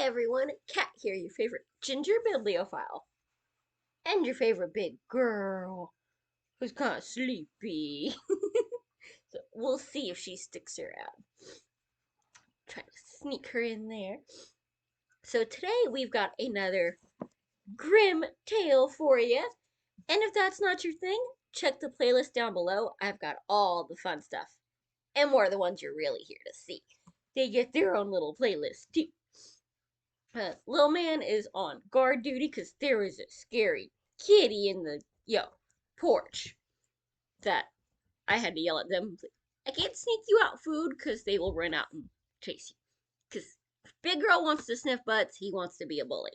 everyone, Kat here, your favorite ginger bibliophile. And your favorite big girl who's kind of sleepy. So we'll see if she sticks around. Try to sneak her in there. So today we've got another Grimm tale for you. And if that's not your thing, check the playlist down below. I've got all the fun stuff. And more of the ones you're really here to see. They get their own little playlist too. Little man is on guard duty because there is a scary kitty in the porch that I had to yell at them. I can't sneak you out food because they will run out and chase you. Because big girl wants to sniff butts, he wants to be a bully.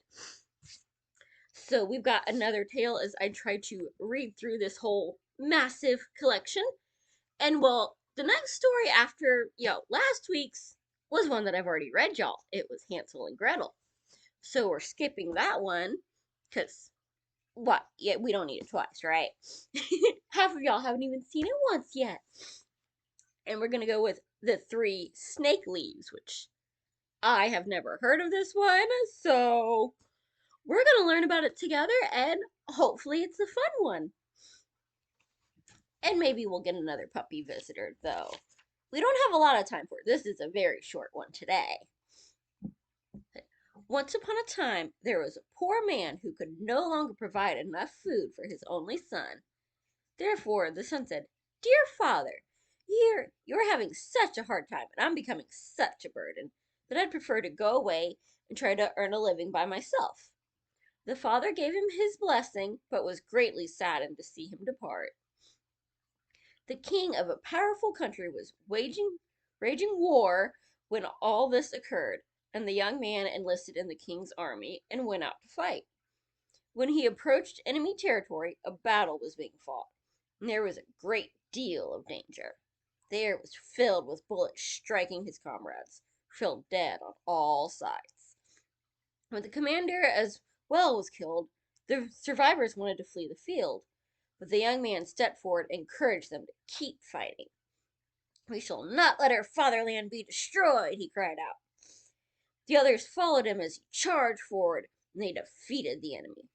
So we've got another tale as I try to read through this whole massive collection. And well, the next story after last week's was one that I've already read, y'all. It was Hansel and Gretel. So we're skipping that one because what? Yeah, we don't need it twice, right? Half of y'all haven't even seen it once yet. And we're gonna go with the three snake leaves, which I have never heard of this one, so we're gonna learn about it together and hopefully it's a fun one. And maybe we'll get another puppy visitor, though. We don't have a lot of time for it. This is a very short one today. Once upon a time, there was a poor man who could no longer provide enough food for his only son. Therefore, the son said, "Dear father, you're having such a hard time, and I'm becoming such a burden that I'd prefer to go away and try to earn a living by myself." The father gave him his blessing, but was greatly saddened to see him depart. The king of a powerful country was raging war when all this occurred, and the young man enlisted in the king's army and went out to fight. When he approached enemy territory, a battle was being fought, and there was a great deal of danger. The air was filled with bullets striking his comrades, who fell dead on all sides. When the commander as well was killed, the survivors wanted to flee the field, but the young man stepped forward and encouraged them to keep fighting. "We shall not let our fatherland be destroyed," he cried out. The others followed him as he charged forward, and they defeated the enemy.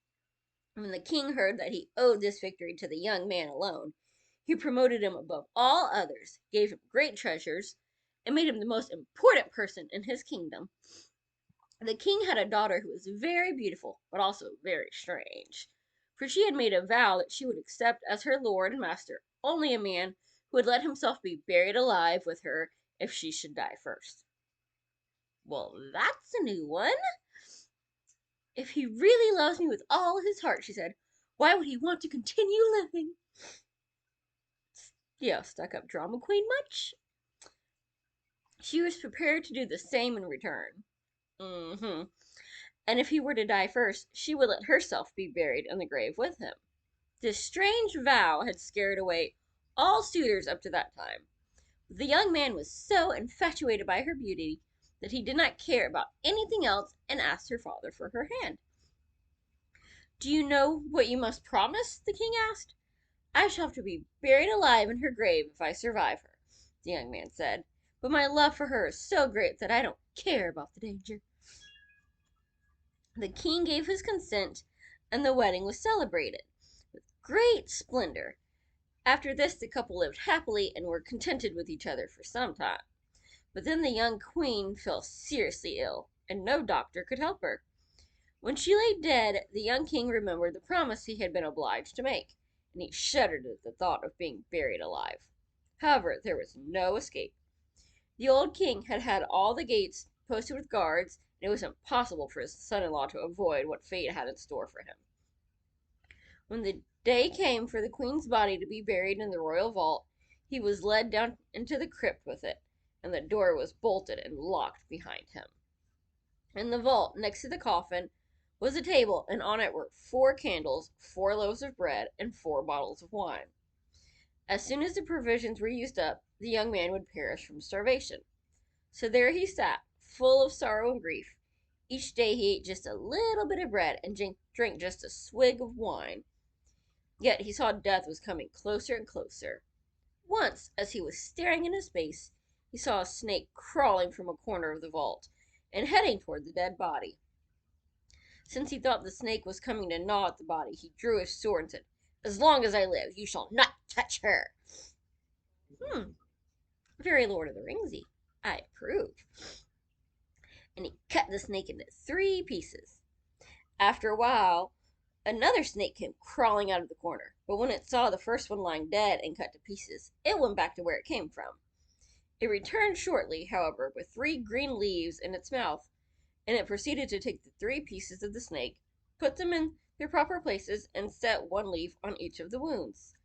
When the king heard that he owed this victory to the young man alone, he promoted him above all others, gave him great treasures, and made him the most important person in his kingdom. The king had a daughter who was very beautiful, but also very strange, for she had made a vow that she would accept as her lord and master only a man who would let himself be buried alive with her if she should die first. Well, that's a new one. "If he really loves me with all his heart," she said, "why would he want to continue living?" Stuck-up drama queen much? She was prepared to do the same in return. And if he were to die first, she would let herself be buried in the grave with him. This strange vow had scared away all suitors up to that time. But the young man was so infatuated by her beauty that he did not care about anything else and asked her father for her hand. "Do you know what you must promise?" the king asked. "I shall have to be buried alive in her grave if I survive her," the young man said. "But my love for her is so great that I don't care about the danger." The king gave his consent, and the wedding was celebrated with great splendor. After this, the couple lived happily and were contented with each other for some time. But then the young queen fell seriously ill, and no doctor could help her. When she lay dead, the young king remembered the promise he had been obliged to make, and he shuddered at the thought of being buried alive. However, there was no escape. The old king had had all the gates posted with guards, and it was impossible for his son-in-law to avoid what fate had in store for him. When the day came for the queen's body to be buried in the royal vault, he was led down into the crypt with it, and the door was bolted and locked behind him. In the vault, next to the coffin, was a table, and on it were 4 candles, 4 loaves of bread, and 4 bottles of wine. As soon as the provisions were used up, the young man would perish from starvation. So there he sat, full of sorrow and grief. Each day he ate just a little bit of bread and drank just a swig of wine. Yet he saw death was coming closer and closer. Once, as he was staring into space, he saw a snake crawling from a corner of the vault, and heading toward the dead body. Since he thought the snake was coming to gnaw at the body, he drew his sword and said, "As long as I live, you shall not touch her." Very Lord of the Ringsy. I approve. And he cut the snake into 3 pieces. After a while, another snake came crawling out of the corner, but when it saw the first one lying dead and cut to pieces, it went back to where it came from. It returned shortly, however, with 3 green leaves in its mouth, and it proceeded to take the 3 pieces of the snake, put them in their proper places, and set 1 leaf on each of the wounds.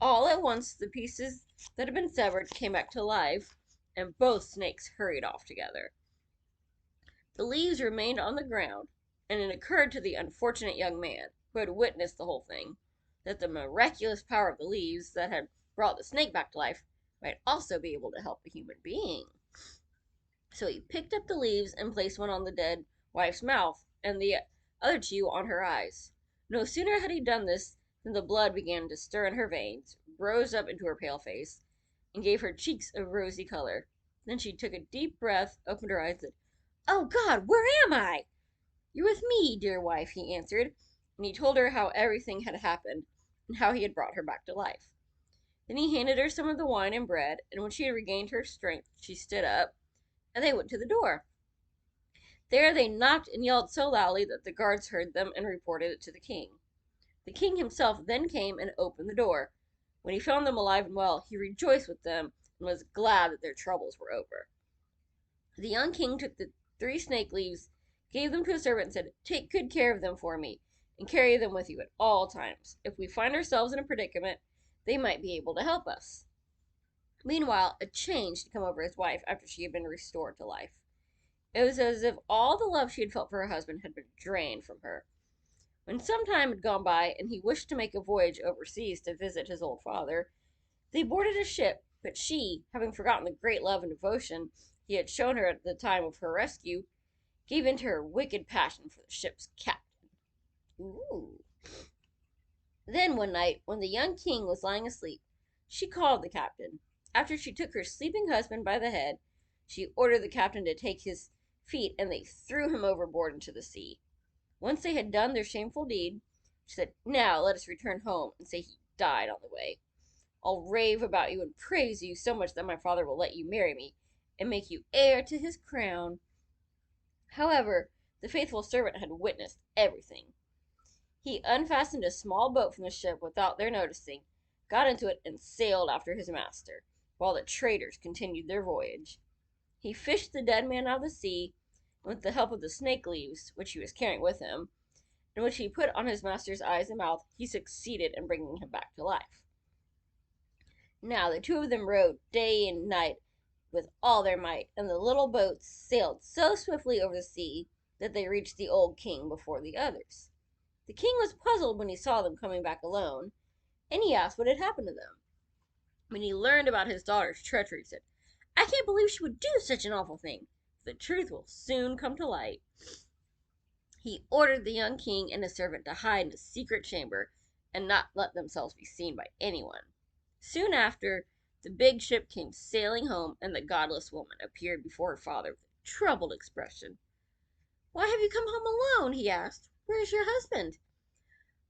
All at once, the pieces that had been severed came back to life, and both snakes hurried off together. The leaves remained on the ground, and it occurred to the unfortunate young man, who had witnessed the whole thing, that the miraculous power of the leaves that had brought the snake back to life might also be able to help a human being. So he picked up the leaves and placed one on the dead wife's mouth and the other 2 on her eyes. No sooner had he done this than the blood began to stir in her veins, rose up into her pale face, and gave her cheeks a rosy color. Then she took a deep breath, opened her eyes, and said, "Oh God, where am I?" "You're with me, dear wife," he answered, and he told her how everything had happened, and how he had brought her back to life. Then he handed her some of the wine and bread, and when she had regained her strength, she stood up, and they went to the door. There they knocked and yelled so loudly that the guards heard them and reported it to the king. The king himself then came and opened the door. When he found them alive and well, he rejoiced with them and was glad that their troubles were over. The young king took the 3 snake leaves, gave them to a servant, and said, "Take good care of them for me, and carry them with you at all times. If we find ourselves in a predicament, they might be able to help us." Meanwhile, a change had come over his wife after she had been restored to life. It was as if all the love she had felt for her husband had been drained from her. When some time had gone by, and he wished to make a voyage overseas to visit his old father, they boarded a ship, but she, having forgotten the great love and devotion he had shown her at the time of her rescue, gave in to her wicked passion for the ship's captain. Ooh. Then one night, when the young king was lying asleep, she called the captain. After she took her sleeping husband by the head, she ordered the captain to take his feet, and they threw him overboard into the sea. Once they had done their shameful deed, she said, "Now let us return home and say he died on the way. I'll rave about you and praise you so much that my father will let you marry me and make you heir to his crown." However, the faithful servant had witnessed everything. He unfastened a small boat from the ship without their noticing, got into it, and sailed after his master, while the traders continued their voyage. He fished the dead man out of the sea, and with the help of the snake leaves, which he was carrying with him, and which he put on his master's eyes and mouth, he succeeded in bringing him back to life. Now the 2 of them rowed day and night with all their might, and the little boat sailed so swiftly over the sea that they reached the old king before the others. The king was puzzled when he saw them coming back alone, and he asked what had happened to them. When he learned about his daughter's treachery, he said, "I can't believe she would do such an awful thing. The truth will soon come to light." He ordered the young king and his servant to hide in a secret chamber and not let themselves be seen by anyone. Soon after, the big ship came sailing home, and the godless woman appeared before her father with a troubled expression. "Why have you come home alone?" he asked. "Where is your husband?"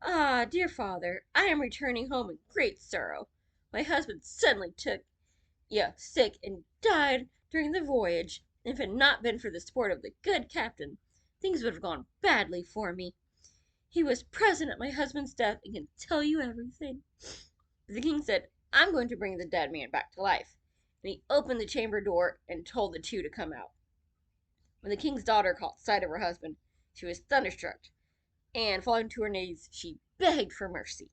"Ah, dear father, I am returning home in great sorrow. My husband suddenly took sick and died during the voyage. If it had not been for the support of the good captain, things would have gone badly for me. He was present at my husband's death and can tell you everything." The king said, "I'm going to bring the dead man back to life." And he opened the chamber door and told the 2 to come out. When the king's daughter caught sight of her husband, she was thunderstruck, and falling to her knees, she begged for mercy.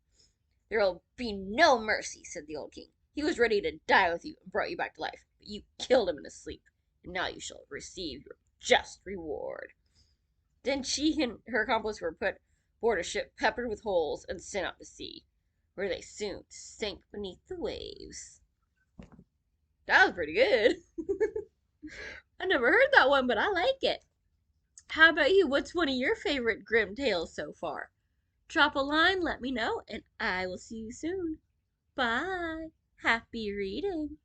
"There will be no mercy," said the old king. "He was ready to die with you and brought you back to life, but you killed him in his sleep, and now you shall receive your just reward." Then she and her accomplice were put aboard a ship peppered with holes and sent out to sea, where they soon sank beneath the waves. That was pretty good. I never heard that one, but I like it. How about you? What's one of your favorite Grimm tales so far? Drop a line, let me know, and I will see you soon. Bye. Happy reading.